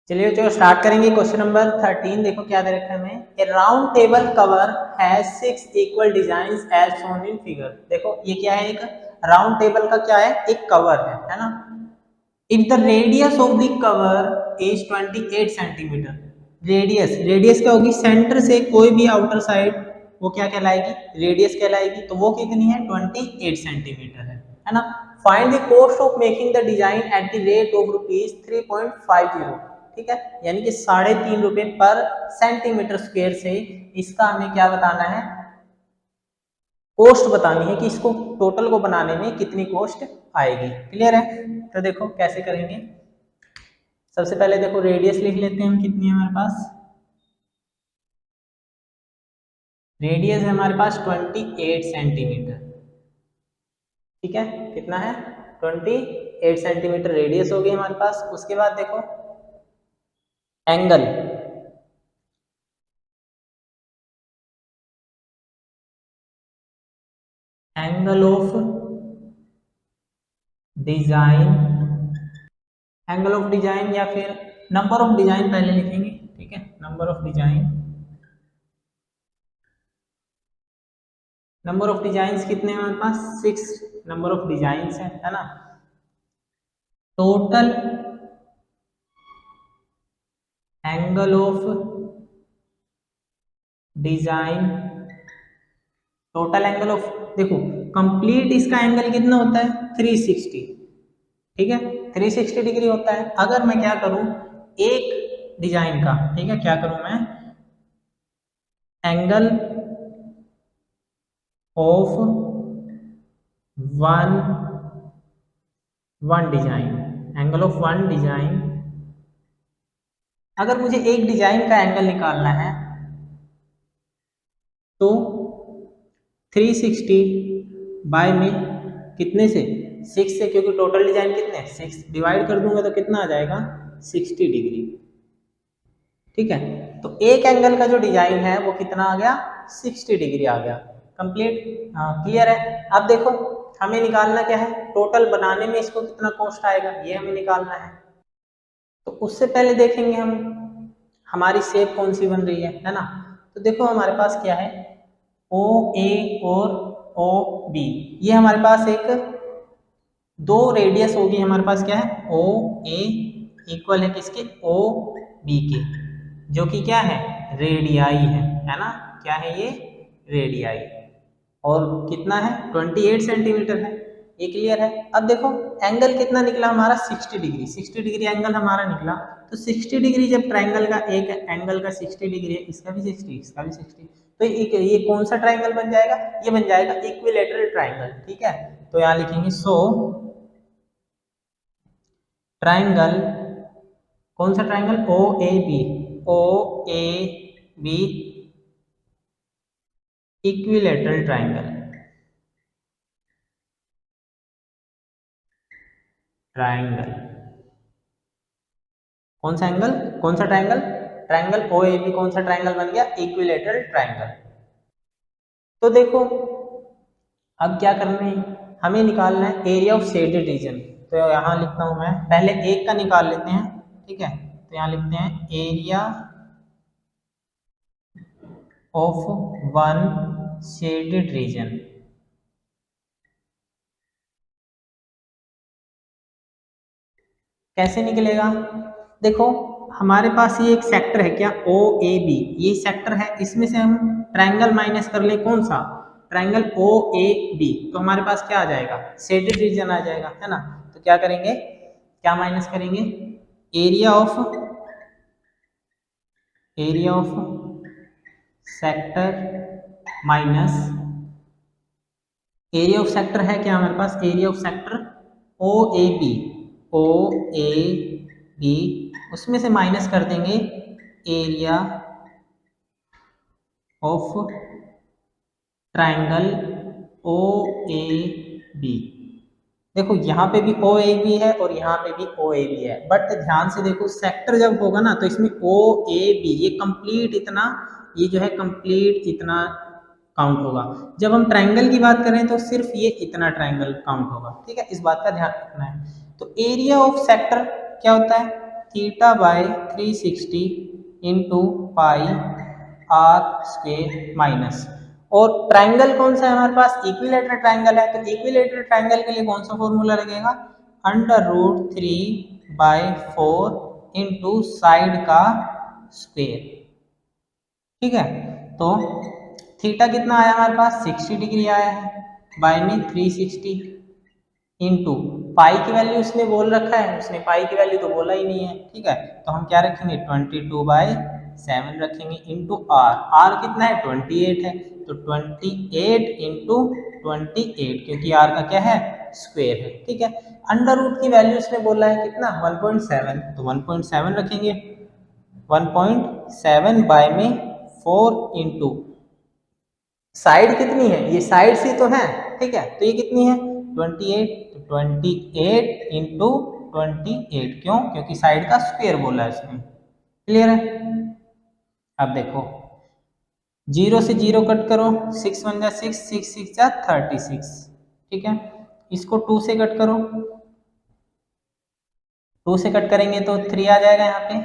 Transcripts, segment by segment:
चलिए जो स्टार्ट करेंगे क्वेश्चन नंबर 13। देखो क्या दे रखा है हमें, a round table cover has 6 equal designs as shown in figure. देखो ये क्या है, एक राउंड टेबल का क्या है, एक कवर है ना। If the radius of the cover is 28 centimetre, radius क्या होगी, सेंटर से कोई भी आउटर साइड वो क्या कहलाएगी, रेडियस कहलाएगी। तो वो कितनी है, 28 सेंटीमीटर है ना। Find the cost of making the design at the rate of ₹3.50। ठीक है, यानी कि 3.5 रुपए पर सेंटीमीटर स्क्वायर से इसका हमें क्या बताना है, कॉस्ट बतानी है कि इसको टोटल को बनाने में कितनी कॉस्ट आएगी। क्लियर है। तो देखो कैसे करेंगे, सबसे पहले देखो रेडियस लिख लेते हैं हम, कितनी है हमारे पास, रेडियस है हमारे पास 28 सेंटीमीटर। ठीक है, कितना है, 28 सेंटीमीटर रेडियस हो गई हमारे पास। उसके बाद देखो angle, angle of design, angle of design या फिर नंबर ऑफ डिजाइन पहले लिखेंगे। ठीक है, number of design, number of designs कितने हैं हमारे पास, 6 नंबर ऑफ डिजाइंस है ना। Total angle of design, total angle of, देखो कंप्लीट इसका एंगल कितना होता है, 360। ठीक है, 360 डिग्री होता है। अगर मैं क्या करूं, एक डिजाइन का, ठीक है, क्या करूं मैं, angle of one design, angle of one design, अगर मुझे एक डिजाइन का एंगल निकालना है तो 360 बाय में कितने से, 6 से, क्योंकि टोटल डिजाइन कितने, 6 डिवाइड कर दूंगा तो कितना आ जाएगा, 60 डिग्री। ठीक है, तो एक एंगल का जो डिजाइन है वो कितना आ गया, 60 डिग्री आ गया। कंप्लीट, हाँ क्लियर है। अब देखो हमें निकालना क्या है, टोटल बनाने में इसको कितना कॉस्ट आएगा, ये हमें निकालना है। तो उससे पहले देखेंगे हम हमारी शेप कौन सी बन रही है ना। तो देखो हमारे पास क्या है, ओ ए और ओ बी, ये हमारे पास एक दो रेडियस होगी हमारे पास, क्या है, ओ ए इक्वल है किसके, ओ बी के, जो कि क्या है, रेडियाई है ना। क्या है ये, रेडियाई, और कितना है, 28 सेंटीमीटर है। ये क्लियर है। अब देखो एंगल कितना निकला हमारा, 60 डिग्री, 60 डिग्री एंगल हमारा निकला। तो 60 डिग्री जब ट्राइंगल का एक एंगल का 60 डिग्री है, इसका भी 60, इसका भी 60, तो ये कौन सा ट्राइंगल बन जाएगा, ये बन जाएगा इक्विलेटरल ट्राइंगल। ठीक है, तो यहाँ लिखेंगे सो ट्राइंगल, कौन सा triangle, O A B, O A B equilateral triangle, triangle, कौन सा एंगल, कौन सा triangle, triangle O A B, कौन सा ट्राइंगल बन गया, इक्विलेटरल ट्राइंगल। तो देखो अब क्या करना है, हमें निकालना है एरिया ऑफ शेडेड रीजन। तो यहाँ लिखता हूं मैं, पहले एक का निकाल लेते हैं। ठीक है, तो यहाँ लिखते हैं area of one shaded region. कैसे निकलेगा, देखो हमारे पास ये एक सेक्टर है क्या, ओ ए बी, ये सेक्टर है, इसमें से हम ट्रायंगल माइनस कर ले, कौन सा, ट्रायंगल ओ ए बी, तो हमारे पास क्या आ जाएगा, शेडेड रीजन आ जाएगा, है ना। तो क्या करेंगे, क्या माइनस करेंगे, area of sector minus area of sector है क्या हमारे पास, area of sector O A B, O A B, उसमें से माइनस कर देंगे area of triangle O A B. देखो यहाँ पे भी ओ ए बी है और यहाँ पे भी ओ ए बी है, बट ध्यान से देखो सेक्टर जब होगा ना तो इसमें ओ ए बी ये कंप्लीट इतना, ये जो है कंप्लीट इतना काउंट होगा। जब हम ट्राइंगल की बात करें तो सिर्फ ये इतना ट्राइंगल काउंट होगा। ठीक है, इस बात का ध्यान रखना है। तो एरिया ऑफ सेक्टर क्या होता है, theta by 360 into pi r square minus, और ट्राइंगल कौन सा है हमारे पास, इक्विलेटरल ट्राइंगल है, तो इक्विलेटरल ट्राइंगल के लिए कौन सा फॉर्मूला लगेगा, √3/4 इंटू साइड का स्क्वेयर। ठीक है, तो थीटा कितना आया हमारे पास 60 डिग्री आया है, बाय में 360 इंटू पाई की वैल्यू उसने बोल रखा है, उसने पाई की वैल्यू तो बोला ही नहीं है। ठीक है, तो हम क्या रखेंगे 22/7 रखेंगे इंटू आर, आर कितना है 28 है, तो 28 इंटू 28, क्योंकि आर का क्या है स्क्वेयर है। ठीक है, अंडर रूट की वैल्यू उसने बोला है कितना 1.7, तो 1.7 रखेंगे, 1.7 बाय में 4 इंटू साइड कितनी है, ये साइड सी तो है। ठीक है, तो ये कितनी है 28, तो 28 इंटू 28, क्यों, क्योंकि साइड का स्क्वायर बोला है इसने। क्लियर है, अब देखो 0 से 0 कट करो, 6 1 जा 6, 6 6 जा 36। ठीक है, इसको 2 से कट करो, 2 से कट करेंगे तो 3 आ जाएगा यहाँ पे,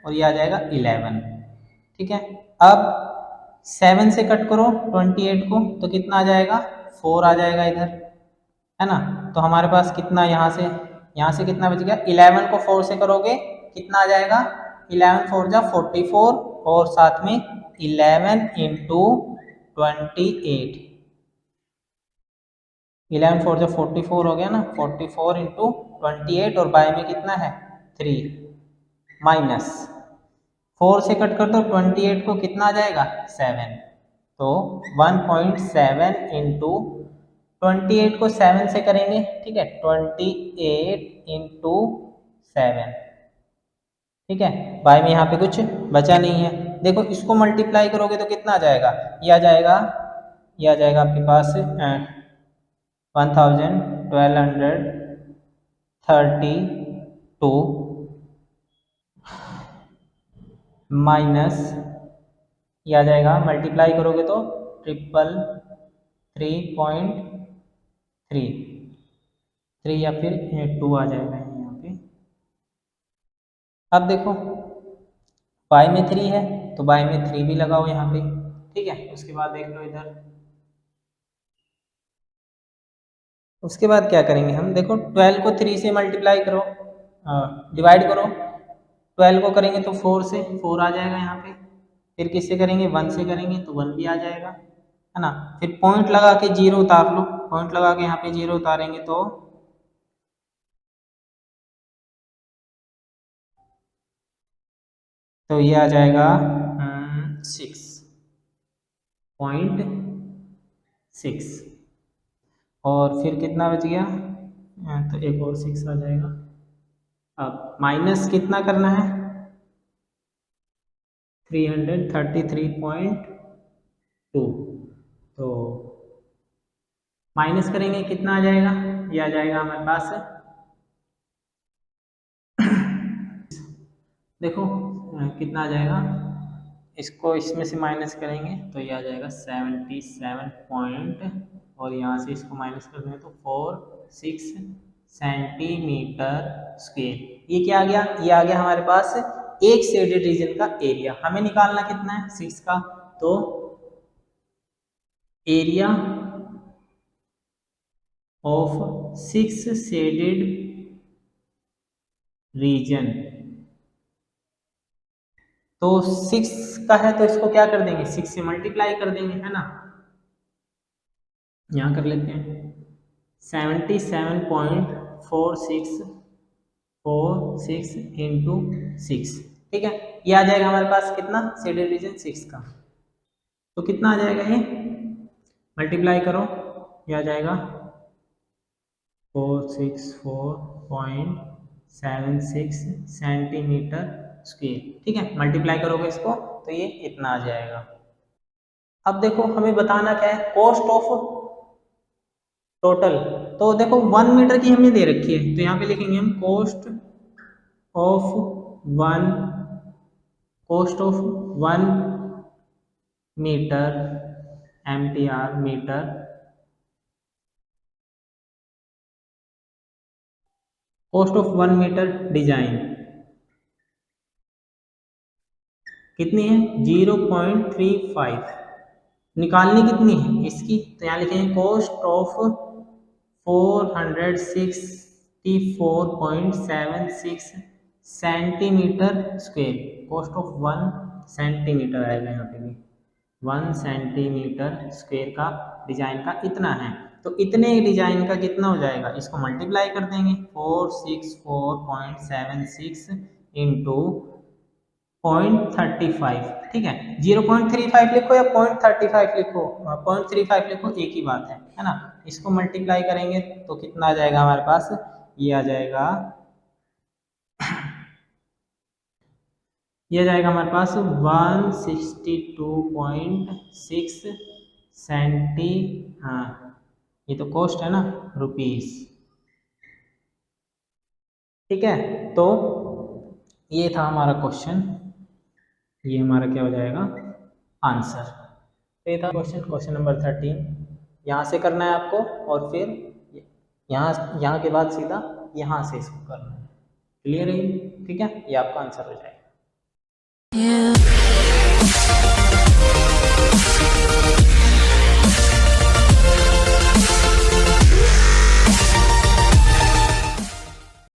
और ये आ जाएगा 11। ठीक है, अब 7 से कट करो 28 को, तो कितना आ जाएगा 4 आ जाएगा इधर, है ना। तो हमारे पास कितना यहाँ से कितना बच गया, 11 को 4 से करोगे कितना आ जाएगा, 11 4 जा 44, और साथ में 11 इंटू 28, 11 4 जा 44 हो गया ना, 44 इंटू 28, और बाय में कितना है 3, माइनस 4 से कट कर दो 28 को, कितना आ जाएगा 7, तो 1.7 इंटू 28 को 7 से करेंगे। ठीक है, 28 इंटू 7। ठीक है, बाय में यहाँ पे कुछ बचा नहीं है, देखो इसको मल्टीप्लाई करोगे तो कितना आ जाएगा, ये आ जाएगा, ये आ जाएगा आपके पास 1232 माइनस, ये आ जाएगा मल्टीप्लाई करोगे तो 333.3 या फिर 2 आ जाएगा यहाँ पे। अब देखो बाय में 3 है, तो बाय में 3 भी लगाओ यहाँ पे। ठीक है, उसके बाद देख लो इधर, उसके बाद क्या करेंगे हम, देखो 12 को 3 से मल्टीप्लाई करो, डिवाइड करो, 12 को करेंगे तो 4 से, 4 आ जाएगा यहाँ पे, फिर किससे करेंगे 1 से करेंगे तो 1 भी आ जाएगा, है ना। फिर पॉइंट लगा के 0 उतार लो, पॉइंट लगा के यहाँ पे 0 उतारेंगे तो ये आ जाएगा 6.6, और फिर कितना बच गया, तो एक और 6 आ जाएगा। अब माइनस कितना करना है 333.2, तो माइनस करेंगे कितना आ जाएगा, ये आ जाएगा हमारे पास, देखो कितना आ जाएगा, इसको इसमें से माइनस करेंगे तो ये आ जाएगा 77 पॉइंट, और यहाँ से इसको माइनस कर देंगे तो 46 सेंटीमीटर स्क्वेयर। ये क्या आ गया, ये आ गया हमारे पास एक शेडेड रीजन का एरिया। हमें निकालना कितना है 6 का, तो एरिया ऑफ 6 शेडेड रीजन, तो 6 का है तो इसको क्या कर देंगे 6 से मल्टीप्लाई कर देंगे, है ना। यहाँ कर लेते हैं 77.4646 इंटू 6। ठीक है, ये आ जाएगा हमारे पास कितना शेडेड रीजन 6 का, तो कितना आ जाएगा ये, मल्टीप्लाई करो, ये आ जाएगा 464.76 सेंटीमीटर स्क्वायर। ठीक है, मल्टीप्लाई करोगे इसको तो ये इतना आ जाएगा। अब देखो हमें बताना क्या है, कॉस्ट ऑफ टोटल, तो देखो 1 मीटर की हमें दे रखी है, तो यहाँ पे लिखेंगे हम of one cost of 1 metre, MTR metre, cost of 1 metre design, कितनी है 0.35, निकालनी कितनी है इसकी, तो यहाँ लिखेंगे cost of 464.76 centimetre square, cost of 1 centimetre आएगा यहाँ पे भी, 1 सेंटीमीटर स्क्वेयर का डिजाइन का इतना है। तो इतने डिजाइन का कितना हो जाएगा, इसको मल्टीप्लाई कर देंगे 464.76 इंटू 0.35, ठीक है 0.35 लिखो या 0.35 लिखो, 0.35 लिखो एक ही बात है ना। इसको मल्टीप्लाई करेंगे तो कितना आ जाएगा हमारे पास, ये आ जाएगा, ये जाएगा हमारे पास 162.6 सेंटी, हाँ ये तो कॉस्ट है ना रुपीस, ठीक है। तो ये था हमारा क्वेश्चन, ये हमारा क्या हो जाएगा आंसर। तो ये था क्वेश्चन नंबर 13, यहाँ से करना है आपको और फिर यहाँ के बाद सीधा यहाँ से इसको करना है, क्लियर है, ठीक है, ये आपका आंसर हो जाएगा।